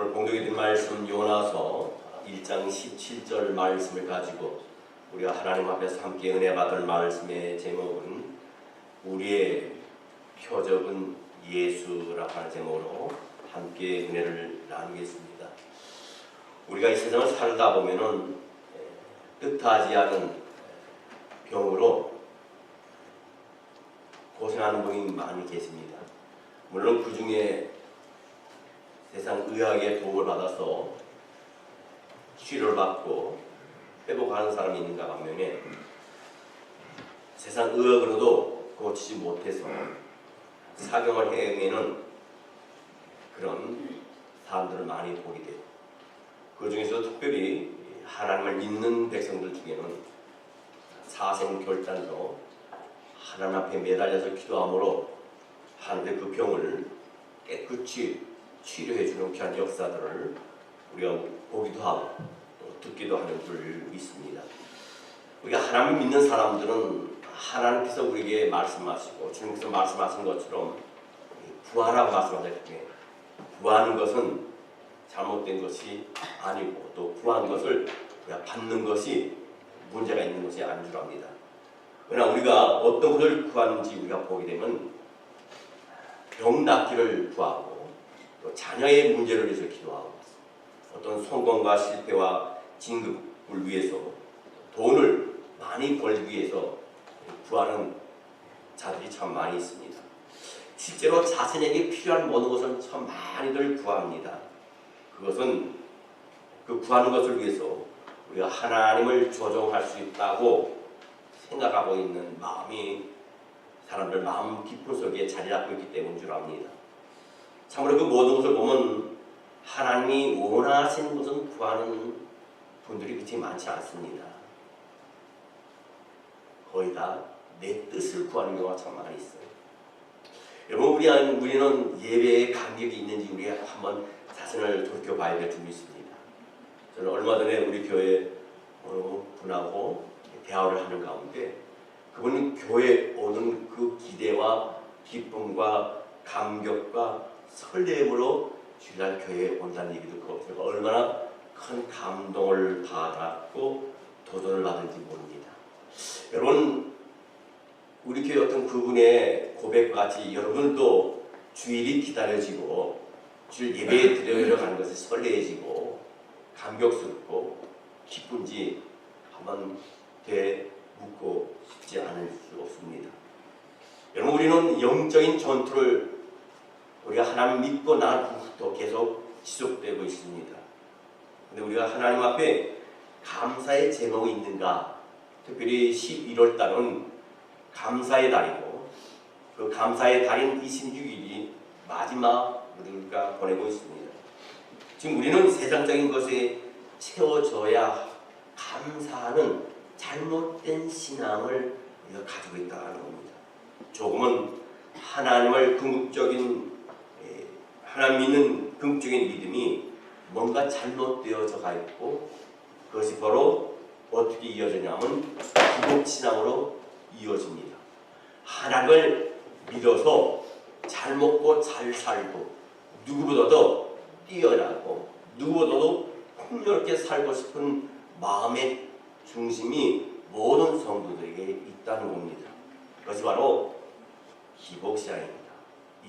오늘 공독해 드린 말씀 요나서 1장 17절 말씀을 가지고 우리가 하나님 앞에서 함께 은혜 받을 말씀의 제목은 우리의 표적은 예수라고 하는 제목으로 함께 은혜를 나누겠습니다. 우리가 이 세상을 살다 보면은 뜻하지 않은 병으로 고생하는 분이 많이 계십니다. 물론 그 중에 세상 의학의 도움을 받아서 치료를 받고 회복하는 사람이 있는가 반면에 세상 의학으로도 고치지 못해서 사경을 헤매는 그런 사람들을 많이 보게 돼요. 그 중에서 특별히 하나님을 믿는 백성들 중에는 사생결단으로 하나님 앞에 매달려서 기도함으로 하나님의 그 병을 깨끗이 치료해주는 귀한 역사들을 우리가 보기도 하고 또 듣기도 하는 줄 믿습니다. 우리가 하나님을 믿는 사람들은 하나님께서 우리에게 말씀하시고 주님께서 말씀하신 것처럼 구하라고 말씀하셨기에 구하는 것은 잘못된 것이 아니고 또 구한 것을 우리가 받는 것이 문제가 있는 것이 아닌 줄 압니다. 그러나 우리가 어떤 것을 구하는지 우리가 보게 되면 병 낫기를 구하고 또 자녀의 문제를 위해서 기도하고 어떤 성공과 실패와 진급을 위해서 돈을 많이 벌기 위해서 구하는 자들이 참 많이 있습니다. 실제로 자신에게 필요한 모든 것은 참 많이들 구합니다. 그것은 그 구하는 것을 위해서 우리가 하나님을 조종할 수 있다고 생각하고 있는 마음이 사람들 마음 깊은 속에 자리 잡고 있기 때문인 줄 압니다. 참으로 그 모든 것을 보면 하나님이 원하시는 것은 구하는 분들이 그렇게 많지 않습니다. 거의 다 내 뜻을 구하는 경우가 참 많이 있어요. 여러분 우리는 예배에 간격이 있는지 우리가 한번 자신을 돌이켜봐야 될 줄이 있습니다. 저는 얼마 전에 우리 교회 어느 분하고 대화를 하는 가운데 그분은 교회에 오는 그 기대와 기쁨과 감격과 설렘으로 주일날 교회에 온다는 얘기 듣고 제가 얼마나 큰 감동을 받았고 도전을 받은지 모릅니다. 여러분 우리 교회 어떤 그분의 고백과 같이 여러분도 주일이 기다려지고 주일 예배에 드려가는 것이 설레지고 감격스럽고 기쁜지 한번 묻고 싶지 않을 수 없습니다. 여러분 우리는 영적인 전투를 우리가 하나님 믿고 난 후부터 계속 지속되고 있습니다. 근데 우리가 하나님 앞에 감사의 제목이 있는가? 특별히 11월 달은 감사의 달이고 그 감사의 달인 26일이 마지막 우리가 보내고 있습니다. 지금 우리는 세상적인 것에 채워져야 감사하는 잘못된 신앙을 우리가 가지고 있다는 겁니다. 조금은 하나님을 하나님 믿는 궁극적인 믿음이 뭔가 잘못되어져 가 있고 그것이 바로 어떻게 이어지냐면 기복신앙으로 이어집니다. 하나님을 믿어서 잘 먹고 잘 살고 누구보다도 뛰어나고 누구보다도 풍요롭게 살고 싶은 마음의 중심이 모든 성도들에게 있다는 겁니다. 그것이 바로 기복신앙입니다.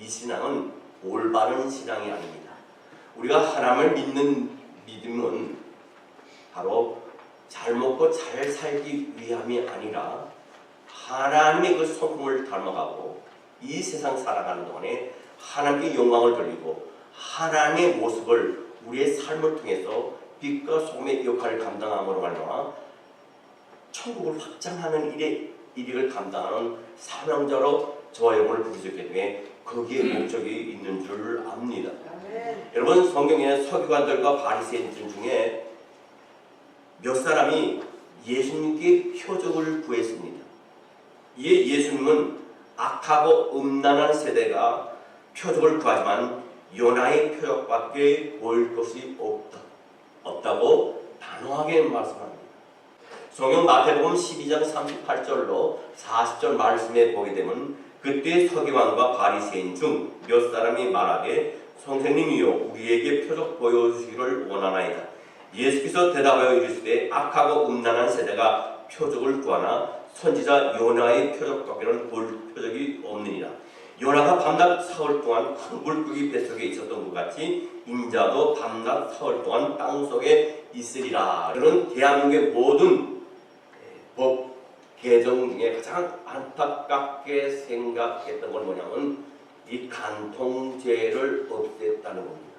이 신앙은 올바른 신앙이 아닙니다. 우리가 하나님을 믿는 믿음은 바로 잘 먹고 잘 살기 위함이 아니라 하나님의 그 성품을 닮아가고 이 세상 살아가는 동안에 하나님께 영광을 돌리고 하나님의 모습을 우리의 삶을 통해서 빛과 소금의 역할을 감당함으로 말미암아 천국을 확장하는 일을 감당하는 사명자로 저와 여러분을 부르셨기 때문에 거기에 목적이 있는 줄 압니다. 여러분 성경에 서기관들과 바리새인들 중에 몇 사람이 예수님께 표적을 구했습니다. 이에 예수님은 악하고 음란한 세대가 표적을 구하지만 요나의 표적밖에 보일 것이 없다고 단호하게 말씀합니다. 성경 마태복음 12장 38절로 40절 말씀에 보게 되면 그때 서기관과 바리새인 중 몇 사람이 말하되 선생님이요 우리에게 표적 보여주시기를 원하나이다. 예수께서 대답하여 이르시되 악하고 음란한 세대가 표적을 구하나 선지자 요나의 표적밖에는 볼 표적이 없느니라. 요나가 밤낮 사흘 동안 큰 물고기 뱃속에 있었던 것 같이 인자도 밤낮 사흘 동안 땅속에 있으리라. 이런 대한민국의 모든 법 개정 중에 가장 안타깝게 생각했던 건 뭐냐면 이 간통죄를 없앴다는 겁니다.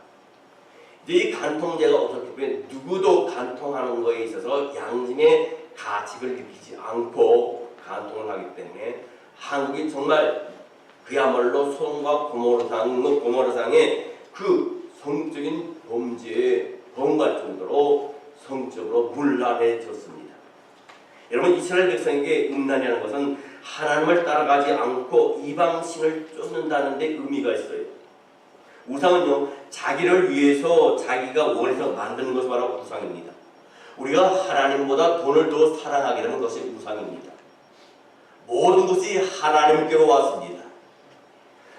이제 이 간통죄가 없었기 때문에 누구도 간통하는 것에 있어서 양심의 가책을 느끼지 않고 간통을 하기 때문에 한국이 정말 그야말로 소돔과 고모라상의 그 성적인 범죄에 범갈 정도로 성적으로 문란해졌습니다. 여러분 이스라엘 백성에게 음란이라는 것은 하나님을 따라가지 않고 이방신을 쫓는다는 데 의미가 있어요. 우상은요 자기를 위해서 자기가 원해서 만드는 것이 바로 우상입니다. 우리가 하나님보다 돈을 더 사랑하게 되는 것이 우상입니다. 모든 것이 하나님께로 왔습니다.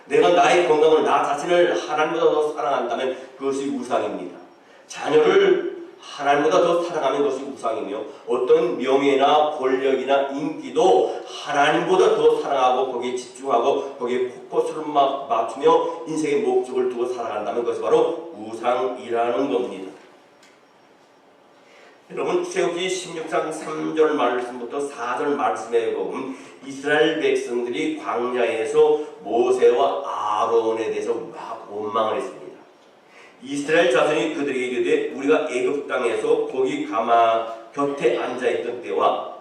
내가 나의 건강을 나 자신을 하나님보다 더 사랑한다면 그것이 우상입니다. 자녀를 하나님보다 더 사랑하는 것이 우상이며 어떤 명예나 권력이나 인기도 하나님보다 더 사랑하고 거기에 집중하고 거기에 포커스를 맞추며 인생의 목적을 두고 살아간다면 그것이 바로 우상이라는 겁니다. 여러분 출애굽기 16장 3절 말씀부터 4절 말씀에 보면 이스라엘 백성들이 광야에서 모세와 아론에 대해서 원망을 했습니다. 이스라엘 자손이 그들에게 이르되 우리가 애굽 땅에서 고기 가마 곁에 앉아있던 때와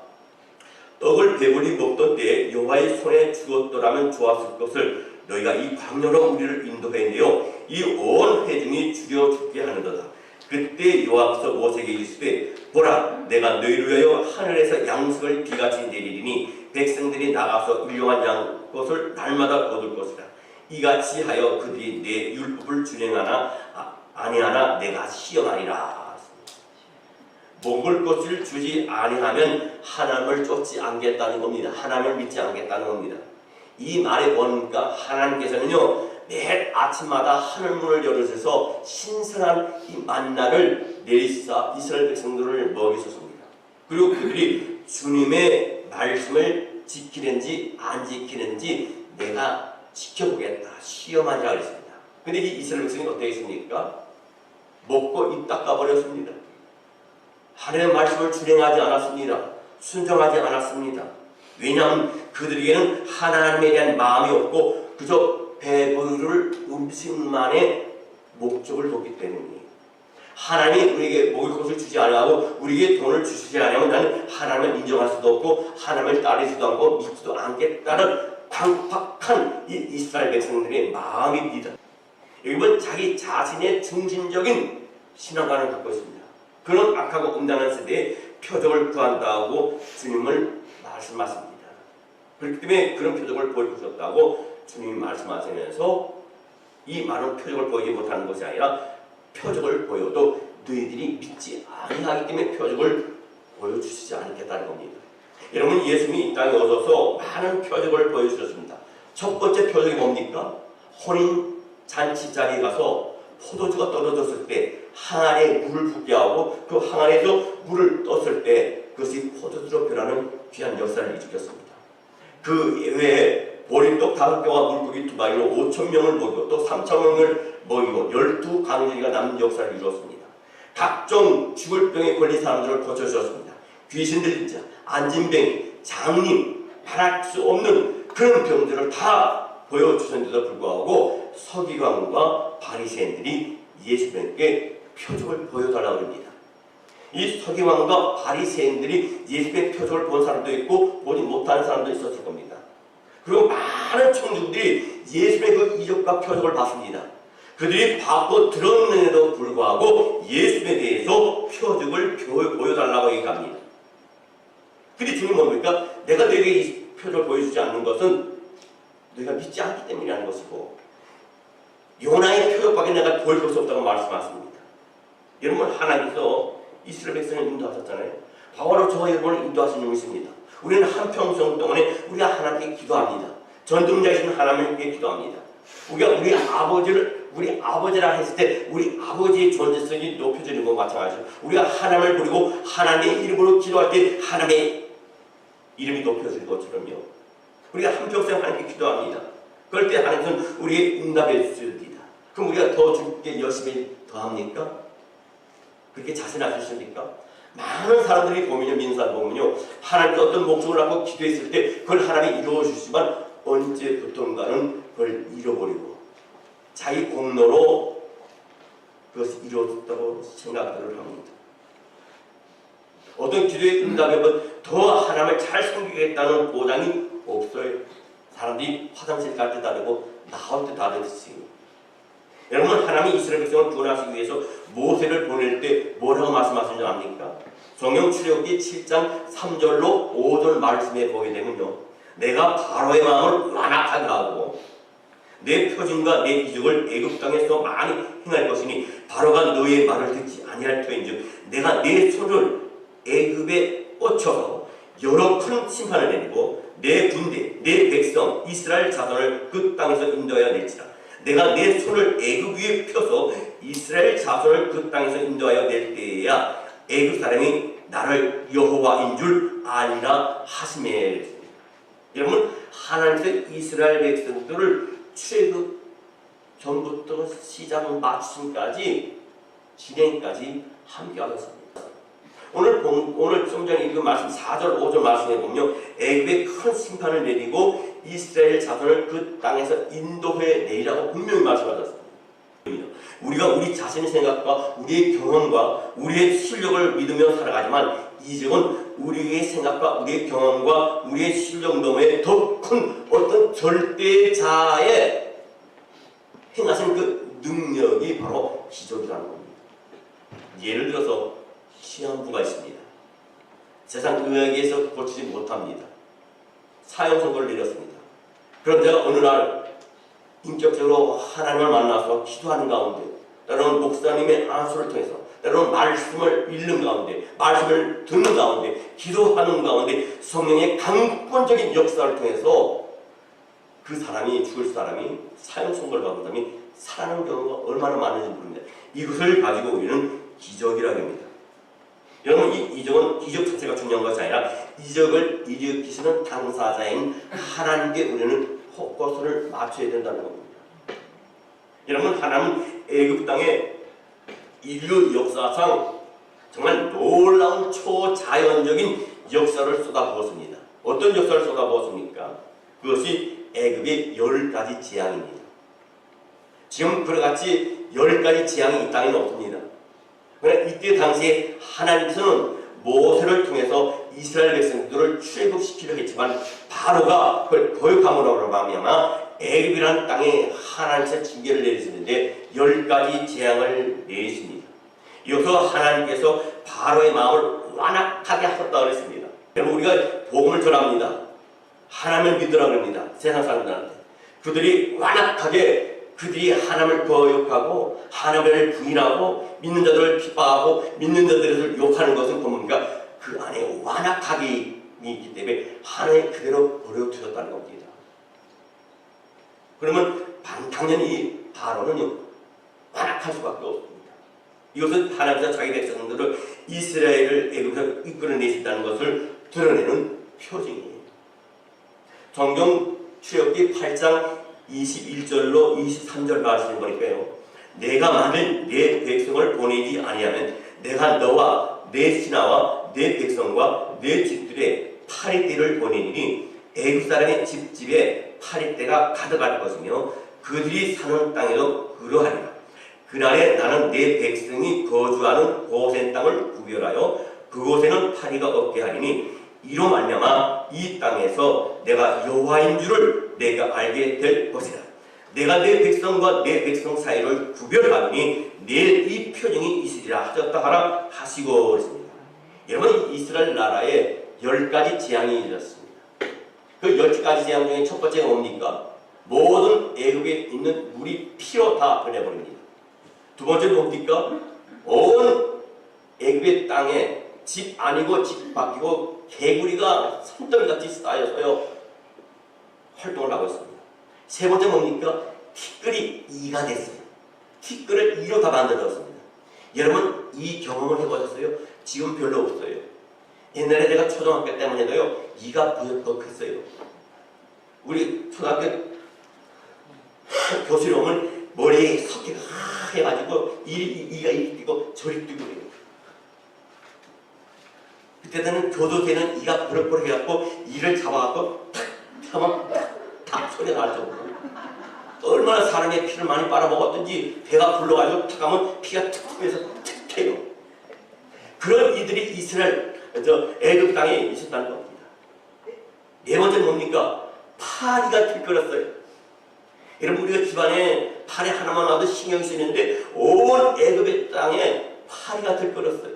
떡을 배불리 먹던 때에 여호와의 손에 죽었더라면 좋았을 것을 너희가 이 광야로 우리를 인도했네요. 이 온 회중이 죽여 죽게 하는도다. 그때 여호와께서 모세에게 이르시되 보라 내가 너희를 위하여 하늘에서 양식을 비같이 내리리니 백성들이 나가서 일용한 양 것을 날마다 거둘 것이라. 이같이 하여 그들이 내 율법을 준행하나 아니하나 내가 시험하리라. 먹을 것을 주지 아니하면 하나님을 쫓지 않겠다는 겁니다. 하나님을 믿지 않겠다는 겁니다. 이 말에 보니까 하나님께서는요 매일 아침마다 하늘문을 열어주셔서 신선한 이 만나를 내리사 이스라엘 백성들을 먹이셨습니다. 그리고 그들이 주님의 말씀을 지키는지 안 지키는지 내가 지켜보겠다 시험하리라 그랬습니다. 근데 이 이스라엘 백성이 어떻게 했습니까? 먹고 입 닦아버렸습니다. 하나님의 말씀을 준행하지 않았습니다. 순종하지 않았습니다. 왜냐하면 그들에게는 하나님에 대한 마음이 없고 그저 배부를 음식만의 목적을 뒀기 때문이에요. 하나님이 우리에게 먹을 것을 주지 않고 우리에게 돈을 주시지 않으면 나는 하나님을 인정할 수도 없고 하나님을 따르지도 않고 믿지도 않겠다는 강팍한 이 이스라엘 백성들의 마음입니다. 여러분 자기 자신의 중심적인 신앙관을 갖고 있습니다. 그런 악하고 음란한 세대에 표적을 구한다고 주님을 말씀하십니다. 그렇기 때문에 그런 표적을 보여주셨다고 주님이 말씀하시면서 이 많은 표적을 보이지 못하는 것이 아니라 표적을 보여도 너희들이 믿지 아니하기 때문에 표적을 보여주시지 않겠다는 겁니다. 여러분 예수님이 이 땅에 오셔서 많은 표적을 보여주셨습니다. 첫 번째 표적이 뭡니까? 혼인 잔치 자리에 가서 포도주가 떨어졌을 때 항아리에 물을 붓게 하고 그 항아리에서 물을 떴을 때 그것이 포도주로 변하는 귀한 역사를 일으켰습니다. 그 외에 보리떡 5개와 물고기 2마리로 5,000명을 먹이고 또 3,000명을 먹이고 12강제가 남는 역사를 이루었습니다. 각종 죽을 병에 걸린 사람들을 고쳐주셨습니다. 귀신 들린 자, 안진병, 장님, 말할 수 없는 그런 병들을 다 보여주셨는데도 불구하고 서기관과 바리새인들이 예수님께 표적을 보여달라고 합니다. 이 서기관과 바리새인들이 예수님의 표적을 본 사람도 있고 보지 못하는 사람도 있었을 겁니다. 그리고 많은 청중들이 예수님의 그 이적과 표적을 봤습니다. 그들이 받고 들었는데도 불구하고 예수님에 대해서 표적을 보여달라고 얘기합니다. 근데 주님은 뭡니까? 내가 너에게 이 표적을 보여주지 않는 것은 너희가 믿지 않기 때문이라는 것이고 요나의 표적밖에 내가 보여줄 수 없다고 말씀하십니다. 여러분 하나님께서 이스라엘 백성을 인도하셨잖아요. 바로 저와 여러분을 인도하신 분이십니다. 우리는 한평생 동안에 우리가 하나님께 기도합니다. 전능자이신 하나님께 기도합니다. 우리가 우리 아버지를 우리 아버지라 했을 때 우리 아버지의 존재성이 높여지는 것과 마찬가지로 우리가 하나님을 부르고 하나님의 이름으로 기도할 때 하나님의 이름이 높여지는 것처럼요. 우리가 한평생 하나님께 기도합니다. 그럴 때 하나님은 우리의 응답해 주십니다. 그럼 우리가 더 주께 열심히 더 합니까? 그렇게 자신하셨습니까? 많은 사람들이 보면요, 민사를 보면요, 하나님께 어떤 목적을 갖고 기도했을 때 그걸 하나님이 이루어 주시지만 언제부턴가는 그걸 잃어버리고 자기 공로로 그것이 이루어졌다고 생각을 합니다. 어떤 기도의 응답에 더 하나님을 잘 섬기겠다는 보장이 없어요. 사람들이 화장실 갈 때 다르고 나올 때 다르듯이. 여러분, 하나님이 이스라엘 백성을 구원하시기 위해서 모세를 보낼 때 뭐라고 말씀하신 줄 압니까? 성경 출애굽기 7장 3절로 5절 말씀에 보게 되면요, 내가 바로의 마음을 완악하게 하고 내 표징과 내 기적을 애굽 땅에서 많이 행할 것이니 바로가 너의 말을 듣지 아니할 터인즉 내가 내 손을 애굽에 뻗쳐서 여러 큰 심판을 내리고 내 군대 내 백성 이스라엘 자손을 그 땅에서 인도하여 낼지라. 내가 내 손을 애굽 위에 펴서 이스라엘 자손을 그 땅에서 인도하여 낼 때에야 애굽 사람이 나를 여호와인 줄 아리라 하시매. 여러분, 하나님께서 이스라엘 백성들을 출애굽 전부터 시작 마침까지 진행까지 함께 하셨습니다. 오늘 좀 전에 읽은 말씀 4절 5절 말씀에 보면 애굽에 큰 심판을 내리고 이스라엘 자손을 그 땅에서 인도해 내리라고 분명히 말씀하셨습니다. 우리가 우리 자신의 생각과 우리의 경험과 우리의 실력을 믿으며 살아가지만 이제는 우리의 생각과 우리의 경험과 우리의 실력 너머에 더 큰 어떤 절대자의 행하신 그 능력이 바로 기적이라는 겁니다. 예를 들어서 시한부가 있습니다. 세상 의학에서 고치지 못합니다. 사형 선고를 내렸습니다. 그런데 어느 날 인격적으로 하나님을 만나서 기도하는 가운데, 때로는 목사님의 안수를 통해서, 때로는 말씀을 읽는 가운데, 말씀을 듣는 가운데, 기도하는 가운데 성령의 강권적인 역사를 통해서 그 사람이, 죽을 사람이 사형 선고를 받은 사람이 살아나는 경우가 얼마나 많은지 모릅니다. 이것을 가지고 우리는 기적이라고 합니다. 여러분, 이 기적 자체가 중요한 것이 아니라 이적을 일으키시는 당사자인 하나님께 우리는 포커스를 맞춰야 된다는 겁니다. 여러분, 하나님은 애굽 땅에 인류 역사상 정말 놀라운 초자연적인 역사를 쏟아부었습니다. 어떤 역사를 쏟아부었습니까? 그것이 애굽의 10가지 재앙입니다. 지금 그같이 10가지 재앙이 이 땅에는 없습니다. 그러나 이때 당시에 하나님께서는 모세를 통해서 이스라엘 백성들을 출애굽시키려 했지만 바로가 그걸 거역함으로 말미암아 애굽이라는 땅에 하나님께서 징계를 내리시는데 10가지 재앙을 내리십니다. 여기서 하나님께서 바로의 마음을 완악하게 하셨다고 했습니다. 여러분, 우리가 복음을 전합니다. 하나님을 믿으라고 합니다. 세상 사람들한테. 그들이 완악하게 그들이 하나님을 거역하고 하나님을 부인하고 믿는 자들을 핍박하고 믿는 자들을 욕하는 것은 뭡니까? 그 안에 완악하기 있기 때문에 하나님 그대로 버려두셨다는 겁니다. 그러면 당연히 바로는요, 완악할 수밖에 없습니다. 이것은 하나님께서 자기 백성들을 이스라엘을 애굽에서 이끌어내신다는 것을 드러내는 표징이에요. 성경 출애굽기 8장 21절로 23절 말씀을 보니까요, 내가 만일 내 백성을 보내지 아니하면 내가 너와 내 신하와 내 백성과 내 집들의 파리떼를 보내니 애굽 사람의 집집에 파리떼가 가득할 것이며 그들이 사는 땅에도 그러하리라. 그날에 나는 내 백성이 거주하는 고센 땅을 구별하여 그곳에는 파리가 없게 하리니 이로 말미암아 이 땅에서 내가 여호와인 줄을 내가 알게 될 것이라. 내가 내 백성과 내 백성 사이를 구별하니 내일 이 표징이 있으리라 하셨다 하라 하시고 그랬습니다. 여러분, 이스라엘 나라에 10가지 재앙이 일어났습니다. 그 10가지 재앙 중에 첫 번째가 뭡니까? 모든 애굽에 있는 물이 피로 다 변해버립니다. 두 번째는 뭡니까? 온 애굽의 땅에 집 아니고 집 바뀌고 개구리가 산더미같이 쌓여서요 활동을 하고 있습니다. 세 번째 뭡니까? 티끌이 이가 됐어요. 티끌을 이로 다 만들었습니다. 여러분 이 경험을 해보셨어요? 지금 별로 없어요. 옛날에 제가 초등학교 때만 해도요 이가 부쩍부쩍했어요. 우리 초등학교 교실에 오면 머리에 석회가 해가지고 이가 이리 뛰고 저리 뛰고 그래요. 그때는 교도대는 이가 부럭부럭 해갖고 이를 잡아갖고 탁 하면 탁 소리가 날 정도로 얼마나 사람의 피를 많이 빨아먹었든지 배가 불러가지고 탁 하면 피가 툭 튀면서 탁 해요. 그런 이들이 이스라엘 애굽 땅에 있었다는 겁니다. 네 번째는 뭡니까? 파리가 들끓었어요. 여러분 우리가 집안에 파리 하나만 와도 신경이 쓰이는데 온 애굽의 땅에 파리가 들끓었어요.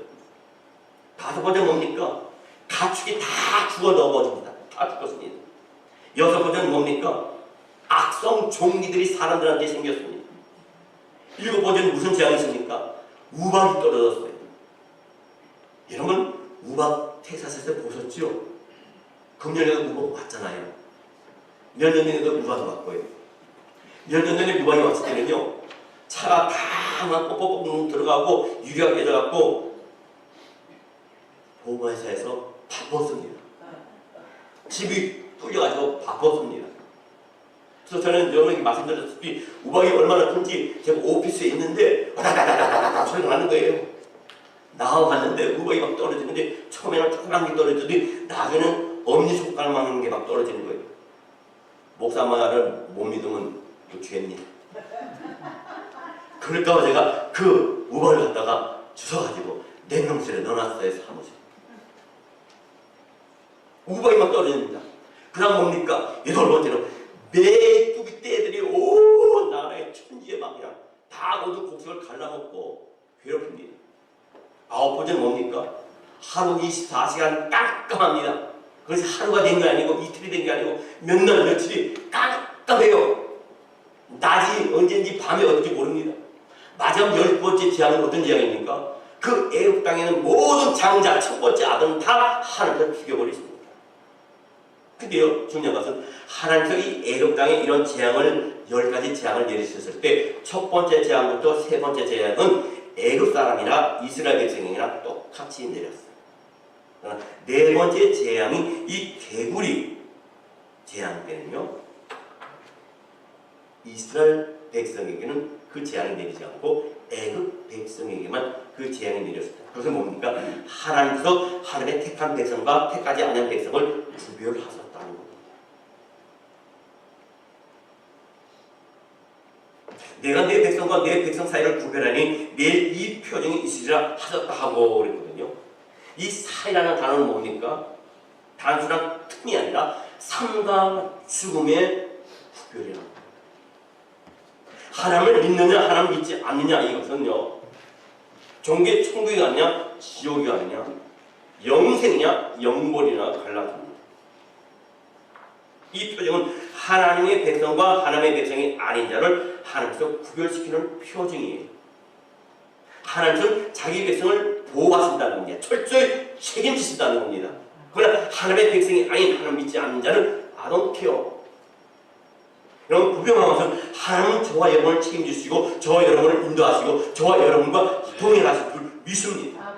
다섯 번째 뭡니까? 가축이 다 죽어 넘어집니다. 다 죽었습니다. 여섯 번째는 뭡니까? 악성 종기들이 사람들한테 생겼습니다. 일곱 번째는 무슨 재앙이 있습니까? 우박이 떨어졌어요. 여러분 우박 텍사스에서 보셨죠? 금년에도 우박 왔잖아요. 몇 년 전에도 우박이 왔고요. 몇 년 전에 우박이 왔을 때는요 차가 다 뻑뻑뻑 들어가고 유리가 깨져갖고 보호회사에서 바빴습니다. 집이 뚫려가지고 바빴습니다. 그래서 저는 여러분에게 말씀드렸다시피 우박이 얼마나 큰지 제가 오피스에 있는데 다다다다다다 소리가 나는 거예요. 나와봤는데 우박이 막 떨어지는데 처음에는 조그만 게 떨어지더니 나중에는 엄지손가락만한 게 막 떨어지는 거예요. 목사 말을 못 믿으면 이거 죄입니다. 그럴까봐 제가 그 우박을 갖다가 주워가지고 냉동실에 넣어놨어요. 사무실. 우박이 막 떨어집니다. 그 다음 뭡니까? 여덟 번째로 메뚜기 떼들이 온 나라의 천지에 막 그냥 다 모두 곡식을 갈라먹고 괴롭힙니다. 아홉 번째는 뭡니까? 하루 24시간 깜깜합니다. 그래서 하루가 된 게 아니고 이틀이 된 게 아니고 몇 날 며칠이 깜깜해요. 낮이 언제인지 밤이 어딘지 모릅니다. 마지막 열 번째 재앙은 어떤 재앙입니까? 그 애굽 땅에는 모든 장자 첫 번째 아들은 다 하나님께서 죽여버리십니다. 근데요 중요한 것은 하나님께서 이 애굽 땅에 이런 재앙을 10가지 재앙을 내리셨을 때 첫 번째 재앙부터 세 번째 재앙은 애굽 사람이나 이스라엘 백성이나 똑같이 내렸어요. 네 번째 재앙이 이 개구리 재앙 때는요 이스라엘 백성에게는 그 재앙이 내리지 않고 애굽 백성에게만 그 재앙이 내렸습니다. 그것은 뭡니까? 하나님께서 하나님의 택한 백성과 택하지 않은 백성을 구별하셨다는 겁니다. 내가 내 백성과 내 백성 사이를 구별하니 내일 이 표징이 있으리라 하셨다 하고 그랬거든요. 이 사이라는 단어는 뭡니까? 단순한 틈이 아니라 삶과 죽음의 구별이라는 거예요. 하나님을 믿느냐 하나님을 믿지 않느냐 이것은요 종교 천국이 아니냐 지옥이 아니냐 영생이냐 영벌이냐 갈라집니다. 이 표징은 하나님의 백성과 하나님의 백성이 아닌 자를 하나님께서 구별시키는 표징이에요. 하나님은 자기 백성을 보호하신다는 겁니다. 철저히 책임지신다는 겁니다. 그러나 하나님의 백성이 아닌 하나님 믿지 않는 자는 I don't care. 여러분 분명한 것은 하나님은 저와 여러분을 책임지시고 저와 여러분을 인도하시고 저와 여러분과 동행하실 줄 믿습니다.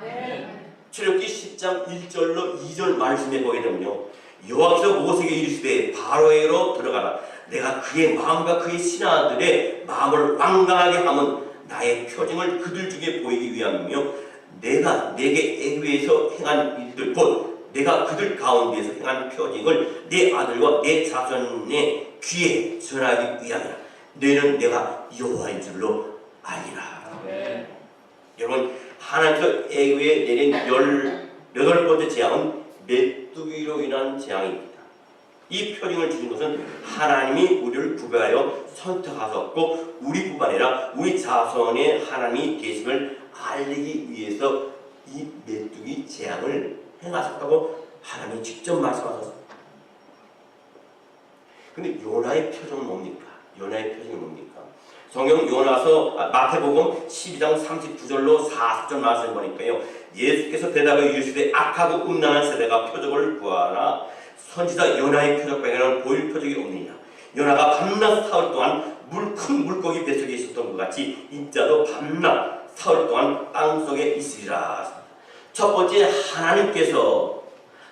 출애굽기 10장 1절로 2절 말씀에 보게 되면요 여호와께서 모세에게 이르시되 바로에게로 들어가라. 내가 그의 마음과 그의 신하들의 마음을 완강하게 하면 나의 표징을 그들 중에 보이기 위함이며 내가 내게 애굽에서 행한 일들 곧 내가 그들 가운데에서 행한 표징을 내 아들과 내 자손의 귀에 전하기 위함이라. 너희는 내가 여호와인 줄로 알리라. 여러분 하나님께서 애굽에 내린 18번째 재앙은 메뚜기로 인한 재앙입니다. 이 표징을 주신 것은 하나님이 우리를 구별하여 선택하셨고 우리뿐만 아니라 우리 자손의 하나님이 계심을 알리기 위해서 이 메뚜기 재앙을 행하셨다고 하나님이 직접 말씀하셨습니다. 근데 요나의 표정은 뭡니까? 요나의 표정이 뭡니까? 성경 요나서 마태복음 12장 39절로 40절 말씀 보니까요. 예수께서 대답해 이르시되 악하고 음란한 세대가 표적을 구하나 선지자 요나의 표적 밖에는 보일 표적이 없느냐. 요나가 밤낮 사흘 동안 큰 물고기 뱃속에 있었던 것 같이 인자도 밤낮 사흘 동안 땅속에 있으리라. 첫 번째, 하나님께서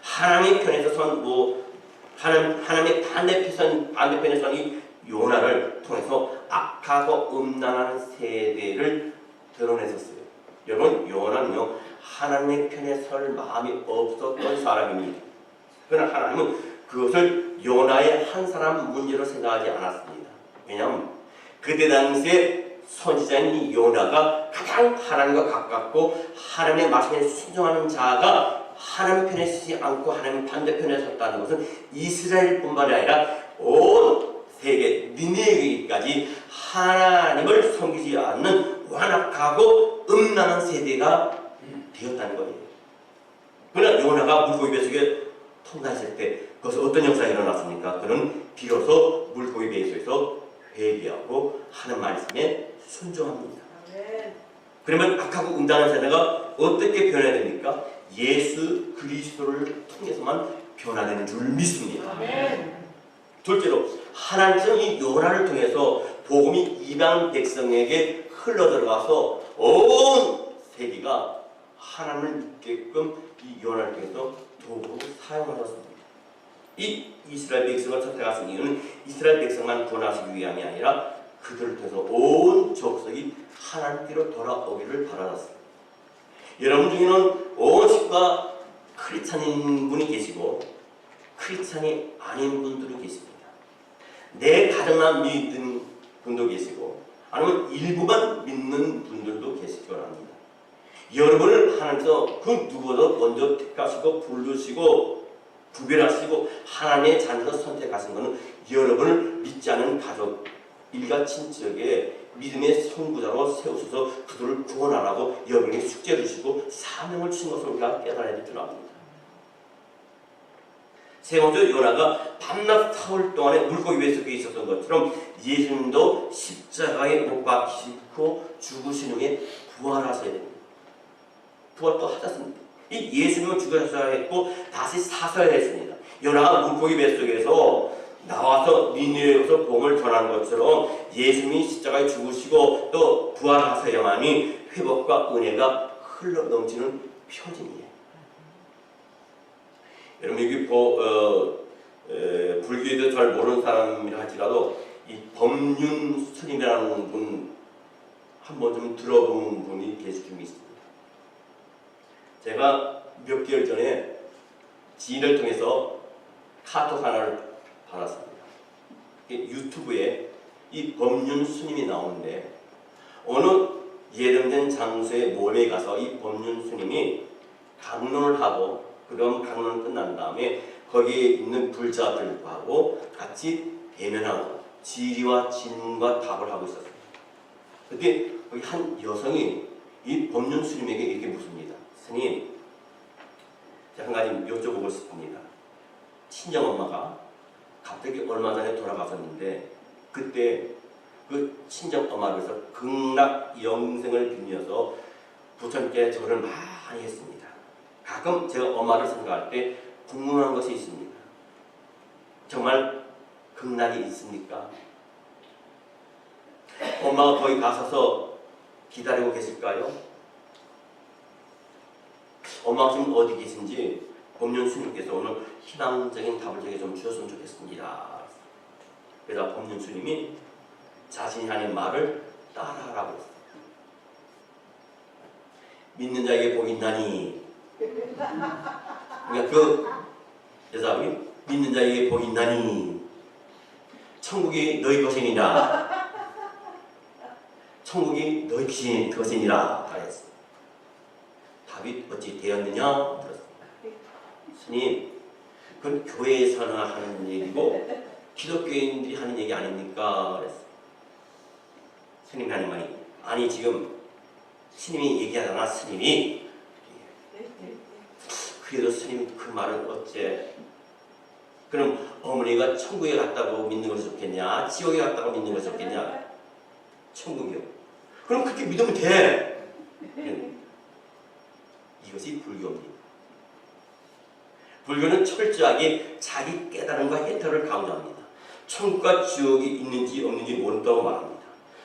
하나님의 편에서 선 하나님의 반대편에 선 이 요나를 통해서 악하고 음란한 세대를 드러내셨어요. 여러분, 요나는요 하나님의 편에 설 마음이 없었던 사람입니다. 그러나 하나님은 그것을 요나의 한 사람 문제로 생각하지 않았습니다. 왜냐하면 그때 당시에 선지자인 이 요나가 가장 하나님과 가깝고 하나님의 말씀에 순종하는 자가 하나님 편에 서지 않고 하나님 반대편에 섰다는 것은 이스라엘뿐만 아니라 온 세계 니네웨까지 하나님을 섬기지 않는 완악하고 음란한 세대가 되었다는 거예요. 그러나 요나가 물고기 뱃속에 통과했을 때 그것은 어떤 역사가 일어났습니까? 그는 비로소 물고기 뱃속에서 회개하고 하는 말씀에 순종합니다. 그러면 악하고 음란한 세대가 어떻게 변해야 됩니까? 예수 그리스도를 통해서만 변화되는 줄 믿습니다. 둘째로, 하나님께서 이 요나를 통해서 복음이 이방 백성에게 흘러들어가서 온 세계가 하나님을 믿게끔 이 요나를 통해서 도구로 사용하셨습니다. 이 이스라엘 백성을 선택하신 이유는 이스라엘 백성만 구원하시기 위함이 아니라 그들을 통해서 온 족속이 하나님께로 돌아오기를 바라셨습니다. 여러분 중에는 온 식구가 크리스찬인 분이 계시고 크리스찬이 아닌 분들이 계십니다. 내 가정만 믿는 분도 계시고 아니면 일부만 믿는 분들도 계시기 바랍니다. 여러분을 하나님께서 그 누구보다 먼저 택하시고 부르시고 구별하시고 하나님의 자녀로 선택하신 것은 여러분을 믿지 않은 가족, 일가 친척에 믿음의 선구자로 세우셔서 그들을 구원하라고 여러분에게 숙제를 주시고 사명을 주신 것을 우리가 깨달아야 될 줄 압니다. 세 번째, 요나가 밤낮 사흘 동안에 물고기 뱃속에 있었던 것처럼 예수님도 십자가에 못 박히고 죽으신 후에 부활하셔야 됩니다. 부활도 하셨습니다. 이 예수님은 죽으셔야 했고 다시 사셔야 했습니다. 요나가 물고기 뱃속에서 나와서 니느웨에서 복음을 전하는 것처럼 예수님이 십자가에 죽으시고 또 부활하셔야만이 회복과 은혜가 흘러넘치는 표징이에요. 여러분, 여기 불교에도 잘 모르는 사람이라 할지라도 이 법륜 스님이라는 분 한 번 좀 들어본 분이 계실 줄 믿습니다. 제가 몇 개월 전에 지인을 통해서 카톡 하나를 받았습니다. 유튜브에 이 법륜 스님이 나오는데 어느 예정된 장소에 모임에 가서 이 법륜 스님이 강론을 하고 그럼 강론 끝난 다음에 거기에 있는 불자들하고 같이 대면하고 질의와 질문과 답을 하고 있었습니다. 그때 거기 한 여성이 이 법륜 스님에게 이렇게 묻습니다. 스님, 제가 한 가지 여쭤보고 싶습니다. 친정엄마가 갑자기 얼마 전에 돌아가셨는데 그때 그 친정엄마를 위해서 극락 영생을 빌면서 부처님께 절을 많이 했습니다. 가끔 제가 엄마를 생각할 때 궁금한 것이 있습니다. 정말 극락이 있습니까? 엄마가 거기 가셔서 기다리고 계실까요? 엄마가 지금 어디 계신지 법륜 스님께서 오늘 희망적인 답을 저에게 좀 주셨으면 좋겠습니다. 그래서 법륜 스님이 자신이 하는 말을 따라하라고 했어요. 믿는 자에게 복이 있나니, 그러니까 그 여자분이 믿는 자에게 복이 있나니 천국이 너희 것이니라, 천국이 너희 것이니라 하였어요. 답이 어찌 되었느냐 들었습니다. 스님, 그건 교회에서나 하는 얘기고 기독교인들이 하는 얘기 아닙니까? 그랬어요. 스님이 하는 말이, 아니 지금 스님이 얘기하잖아. 스님이 그래도 스님 그 말은 어째, 그럼 어머니가 천국에 갔다고 믿는 것이 좋겠냐, 지옥에 갔다고 믿는 것이 좋겠냐? 천국이요. 그럼 그렇게 믿으면 돼. 이것이 불교입니다. 불교는 철저하게 자기 깨달음과 혜택을 강조합니다. 천국과 지옥이 있는지 없는지 모른다고 말합니다.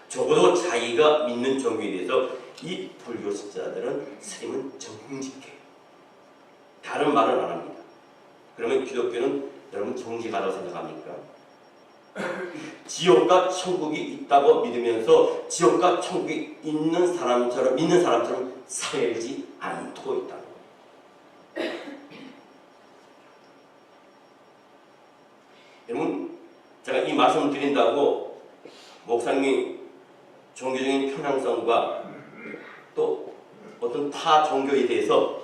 적어도 자기가 믿는 종교에 대해서 이 불교 신자들은 스님은 정직해. 다른 말은 안 합니다. 그러면 기독교는 여러분 정직하다고 생각합니까? 지옥과 천국이 있다고 믿으면서 지옥과 천국이 있는 사람처럼 믿는 사람처럼 살지 않고 있다는 거예요. 여러분, 제가 이 말씀을 드린다고 목사님이 종교적인 편향성과 또 어떤 타 종교에 대해서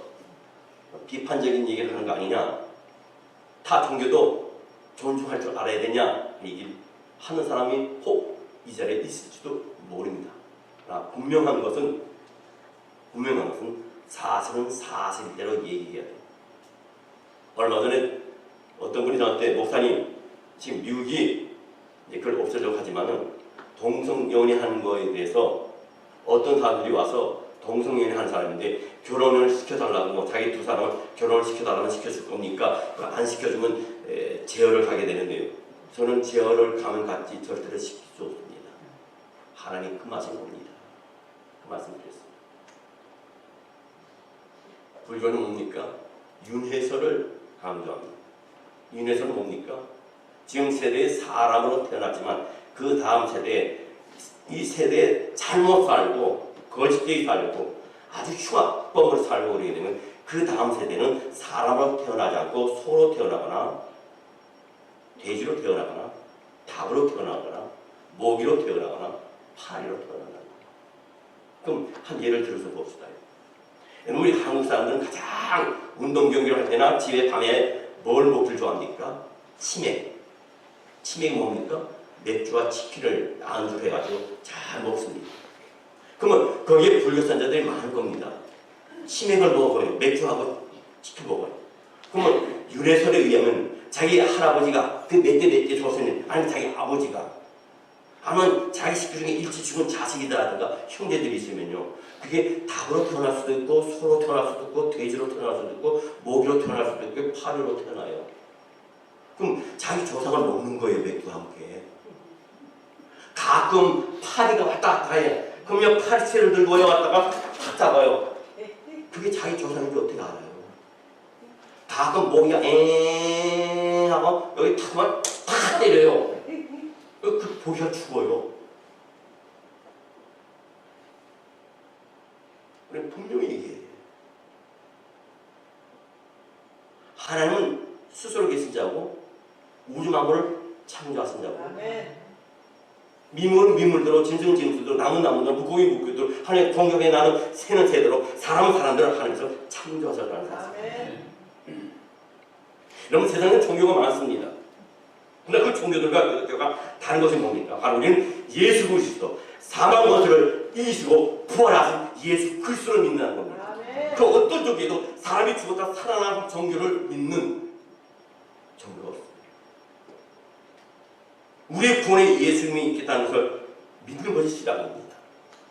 비판적인 얘기를 하는 거 아니냐, 타 종교도 존중할 줄 알아야 되냐 얘기를 하는 사람이 혹 이 자리에 있을지도 모릅니다. 그러나 분명한 것은 사실은 사실대로 얘기해야 돼요. 얼마 전에 어떤 분이 저한테 목사님 지금 미국이 이제 그걸 없애려고 하지만은 동성연애하는 거에 대해서 어떤 사람들이 와서 동성연애하는 사람인데 결혼을 시켜달라고 뭐 자기 두 사람을 결혼을 시켜달라면 시켜줄 겁니까? 안 시켜주면 제어를 가게 되는데요. 저는 제어를 가면 갔지 절대로 시킬 수 없습니다. 하나님 그 말씀 옵니다. 그 말씀 드렸습니다. 불교는 뭡니까? 윤회설을 강조합니다. 윤회설은 뭡니까? 지금 세대에 사람으로 태어났지만 그 다음 세대에 이 세대에 잘못 살고 거짓되게 살고 아주 흉악범으로 살고 그러게 되면 그 다음 세대는 사람으로 태어나지 않고 소로 태어나거나 돼지로 태어나거나 닭으로 태어나거나 모기로 태어나거나 파리로 태어난다. 그럼 한 예를 들어서 봅시다. 우리 한국 사람들은 가장 운동 경기를 할 때나 집에 밤에 뭘 먹길 좋아합니까? 치맥. 치맥이 뭡니까? 맥주와 치킨을 안주로 해가지고 잘 먹습니다. 그러면 거기에 불교산자들이 많을 겁니다. 치맥을 먹어요. 맥주하고 치킨 먹어요. 그러면 윤회설에 의하면 자기 할아버지가 그 몇 대 조선인 아니면 자기 아버지가 아니면 자기 식구 중에 일찍 죽은 자식이다라든가 형제들이 있으면요. 그게 닭으로 태어날 수도 있고 소로 태어날 수도 있고 돼지로 태어날 수도 있고 모기로 태어날 수도 있고 파리로 태어나요. 그럼 자기 조상을 먹는 거예요. 맥주와 함께. 가끔 파리가 왔다 갔다 해. 그러면 파리채를 들고 왔다가 탁 잡아요. 그게 자기 조상인지 어떻게 알아요? 가끔 모기가 엥 하고 여기 탁만 탁 때려요. 그 모기가 죽어요. 우리 분명히 얘기해요. 하나님은 스스로 계신 자고 우주 만물을 창조하신 자고 미물은 미물대로 진승은 진승대로 남은 나무대로 물고기 물고기대로 하나님 동경에 나는 새는 새대로 사람은 사람대로 하나님께서 창조하셨다는 사실. 여러분 세상에 종교가 많습니다. 근데 그 종교들과 다른 것이 뭡니까? 바로 우리는 예수 그리스도 사망 것을 이기시고 부활하신 예수 그리스도를 믿는다는 겁니다. 그 어떤 종교에도 사람이 죽었다 살아난 종교를 믿는 종교가 없습니다. 우리의 구원에 예수님이 있겠다는 것을 믿는 것이 시작입니다.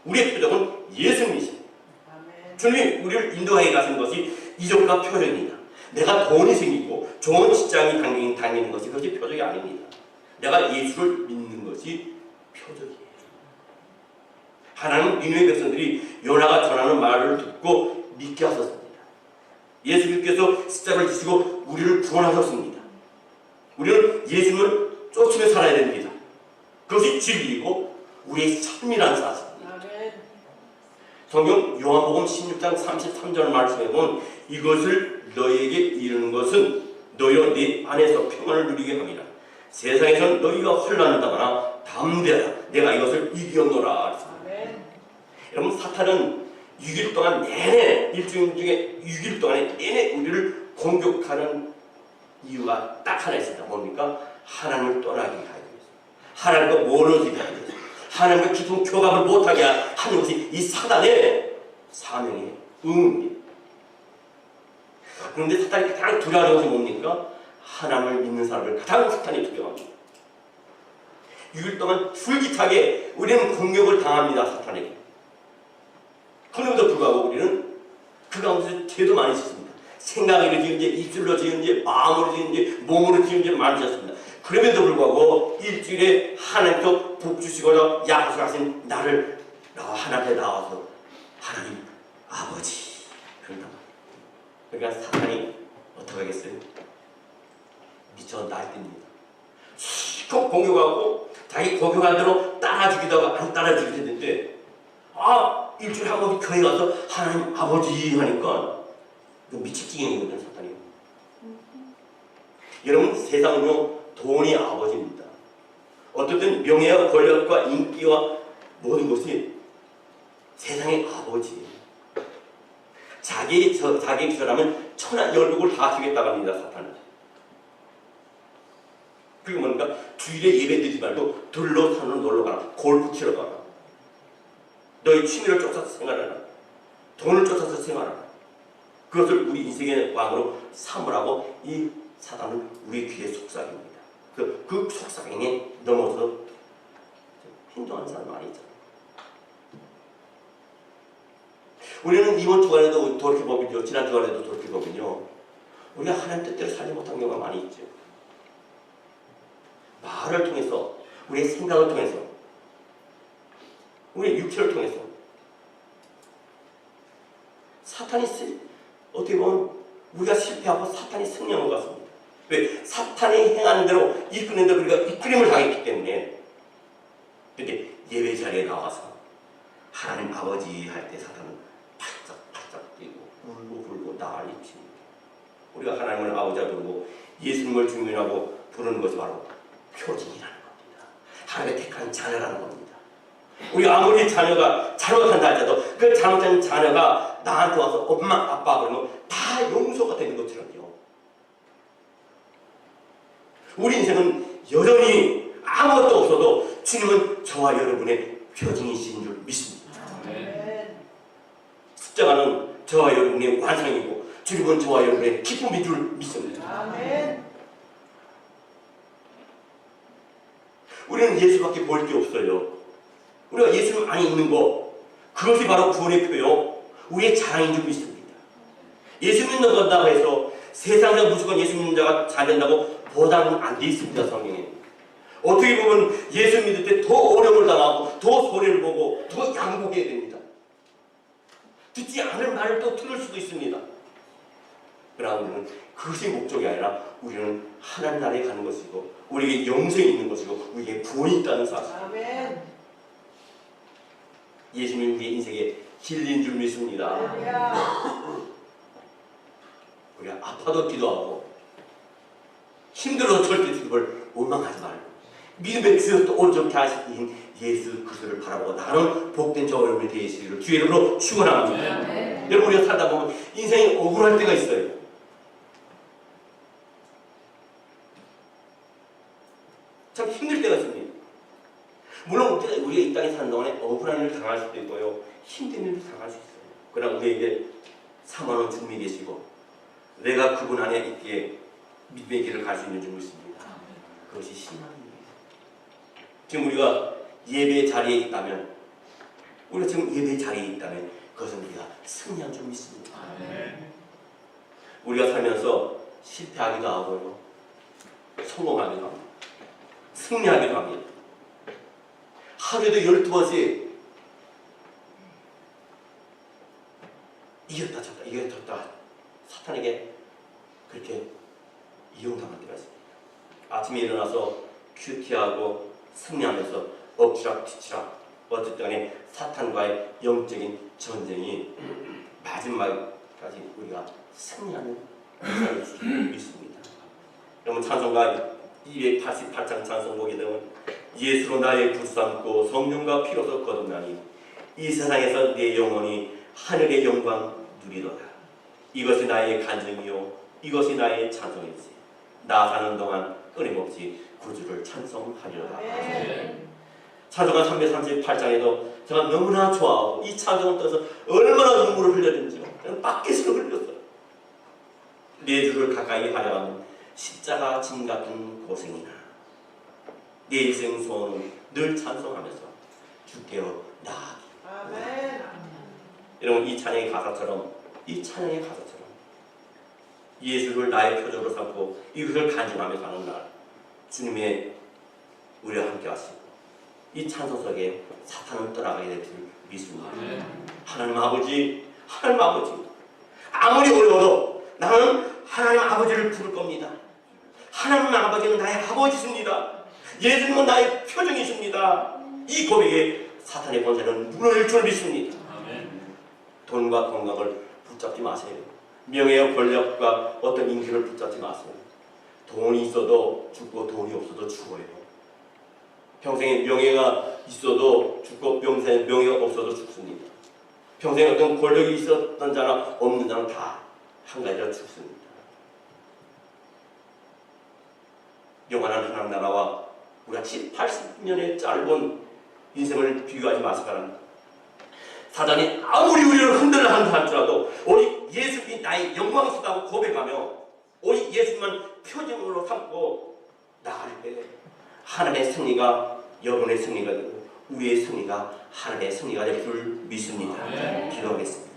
우리의 표적은 예수님이십니다. 주님이 우리를 인도하게 가신 것이 이적과 표적입니다. 내가 돈이 생기고 좋은 직장이 다니는 것이 그것이 표적이 아닙니다. 내가 예수를 믿는 것이 표적이에요. 하나님은 니느웨 백성들이 요나가 전하는 말을 듣고 믿게 하셨습니다. 예수님께서 십자가를 지시고 우리를 구원하셨습니다. 우리는 예수님을 쫓으며 살아야 됩니다. 그것이 진리이고 우리의 삶이라는 사실입니다. 성경 요한복음 16장 33절 말씀에 보면 이것을 너희에게 이르는 것은 너희로 네 안에서 평안을 누리게 합니다. 세상에서는 너희가 혼란을 당하나 담대하라 내가 이것을 이겼노라. 여러분 사탄은 6일 동안 내내 일주일 중에 6일 동안에 내내 우리를 공격하는 이유가 딱 하나 있습니다. 뭡니까? 하나님을 떠나게 하기 위해서, 하나님과 멀어지게 하기 위해서, 하나님과 깊은 교감을 못하게 하는 것이 이 사단의 사명의 의무입니다. 그런데 사탄이 가장 두려워하는 것이 뭡니까? 하나님을 믿는 사람을 가장 사탄이 두려워합니다. 6일 동안 솔깃하게 우리는 공격을 당합니다. 사탄에게. 그럼에도 불구하고 우리는 그 가운데서 죄도 많이 짓습니다. 생각으로 지은지, 입술로 지은지, 마음으로 지은지, 몸으로 지은지 많이 짓습니다. 그럼에도 불구하고 일주일에 하나님께서 복 주시고자 약속하신 나를 나와 하나님께 나와서 하나님 아버지 그런다. 그러니까 사탄이 어떻게 하겠어요? 미쳐 날뛰니다. 실컷 공격하고 자기 공격한 대로 따라주기도 하고 안 따라주기도 했는데 일주일에 한 번 교회 가서 하나님 아버지 하니까 미칠 지경이거든요. 사탄이. 여러분 세상은요 돈이 아버지입니다. 어떻든 명예와 권력과 인기와 모든 것이 세상의 아버지예요. 자기 기술하면 천하 열국을 다 주겠다고 합니다. 사탄은. 그리고 뭔가 주일에 예배 드리지 말고 들러 산으로 놀러 가라. 골프 치러 가라. 너의 취미를 쫓아서 생활하라. 돈을 쫓아서 생활하라. 그것을 우리 인생의 왕으로 삼으라고 이 사단은 우리 귀에 속삭입니다. 그 속삭임에 넘어서 행동하는 사람 많이 있잖아요. 우리는 이번 주간에도 돌이켜보면요. 지난 주간에도 돌이켜보면요. 우리가 하나님 뜻대로 살지 못한 경우가 많이 있죠. 말을 통해서, 우리의 생각을 통해서, 우리의 육체를 통해서 사탄이 어떻게 보면 우리가 실패하고 사탄이 승리한 것 같습니다. 왜? 사탄이 행하는 대로 이끄는 대로 우리가 이끌림을 당했기 때문에. 근데 예배 자리에 나와서 하나님 아버지 할 때 사탄은 팔짝 뛰고 울고 불고 난리 칩니다. 우리가 하나님을 아버지라 부르고 예수님을 주님이라고 부르는 것이 바로 표징이라는 겁니다. 하나님의 택한 자녀라는 겁니다. 우리가 아무리 자녀가 잘못한다 할지라도 그 잘못한 자녀가 나한테 와서 엄마 아빠 그러면 다 용서가 되는 것처럼요. 우리 인생은 여전히 아무것도 없어도 주님은 저와 여러분의 표징이신 줄 믿습니다. 십자가는 저와 여러분의 완성이고 주님은 저와 여러분의 기쁨인 줄 믿습니다. 우리는 예수밖에 볼 게 없어요. 우리가 예수 안에 있는 거 그것이 바로 구원의 표요. 우리의 자랑인 줄 믿습니다. 예수 믿는 거다 해서 세상에서 무조건 예수 믿는 자가 잘 된다고 보장은 안 돼 있습니다. 성경에. 어떻게 보면 예수 믿을 때 더 어려움을 당하고 더 소리를 보고 더 양보해야 됩니다. 듣지 않을 말을 또 들을 수도 있습니다. 그러나 우리는 그것이 목적이 아니라 우리는 하나님 나라에 가는 것이고 우리에게 영생이 있는 것이고 우리에게 구원이 있다는 사실. 아멘. 예수님은 우리의 인생의 진리인 줄 믿습니다. 우리가 아파도 기도하고 힘들어도 절대 주님을 원망하지 말고 믿음의 주여 또 온전케 하시는 예수 그리스도를 바라보고 나는 복된 저와 여러분이 되시기를 주의 이름으로 축원합니다. 여러분 우리가 살다 보면 인생이 억울할 때가 있어요. 참 힘들 때가 있습니다. 물론 우리가 이 땅에 사는 동안에 억울한 일을 당할 수도 있고요. 힘든 일을 당할 수 있어요. 그러나 우리에게 사모하는 주님이 계시고 내가 그분 안에 있기에 믿음의 길을 갈 수 있는 줄 믿습니다. 그것이 신앙입니다. 지금 우리가 예배 자리에 있다면 우리가 지금 예배 자리에 있다면 그것은 우리가 승리한 줄 믿습니다. 우리가 살면서 실패하기도 하고요. 성공하기도 합니다. 승리하기도 합니다. 하루에도 12번씩 이겼다 졌다 이겼다 졌다 사탄에게 그렇게 이용당할 때가 있습니다. 아침에 일어나서 큐티하고 승리하면서 엎치락 뒤치락 어쨌든 간에 사탄과의 영적인 전쟁이 마지막까지 우리가 승리하는 역사를 주시길 믿습니다. 여러분 찬송가 288장 찬송 보게 되면 예수로 나의 구주 삼고 성령과 피로서 거듭나니 이 세상에서 내 영혼이 하늘의 영광 누리도다. 이것이 나의 간증이요 이것이 나의 찬송이지. 나 사는 동안 끊임없이 구주를 찬송하리로다. 찬송가 338장에도 제가 너무나 좋아하고 이 찬송을 떠서 얼마나 눈물을 흘렸는지요. 저는 밖에서 흘렸어요. 내 주를 가까이 하려 하면 십자가 짐 같은 고생이나 내 인생 소원은 늘 찬송하면서 주께로 나아가기. 여러분 이 찬양의 가사처럼 예수를 나의 표적으로 삼고 이것을 간증하며 사는 날 주님의 우리와 함께 하시고 이 찬송 속에 사탄은 떠나가게 될 줄 믿습니다. 하나님 아버지, 하나님 아버지, 아무리 어려워도 나는 하나님 아버지를 부를 겁니다. 하나님 아버지는 나의 아버지십니다. 예수님은 나의 표정이십니다. 이 고백에 사탄의 권세는 무너질 줄 믿습니다. 돈과 건강을 붙잡지 마세요. 명예와 권력과 어떤 인기를 붙잡지 마세요. 돈이 있어도 죽고 돈이 없어도 죽어요. 평생에 명예가 있어도 죽고 평생에 명예가 없어도 죽습니다. 평생에 어떤 권력이 있었던 자나 없는 자는 다 한 가지로 죽습니다. 영원한 하나님 나라와 우리가 80년의 짧은 인생을 비교하지 마시기 바랍니다. 사단이 아무리 우리를 흔들려 한다 할지라도 오직 예수님이 나의 영광이시다고 고백하며 오직 예수님만 표정으로 삼고 나갈 때 하나님의 승리가 여러분의 승리가 되고 우리의 승리가 하나님의 승리가 될 줄 믿습니다. 기도하겠습니다.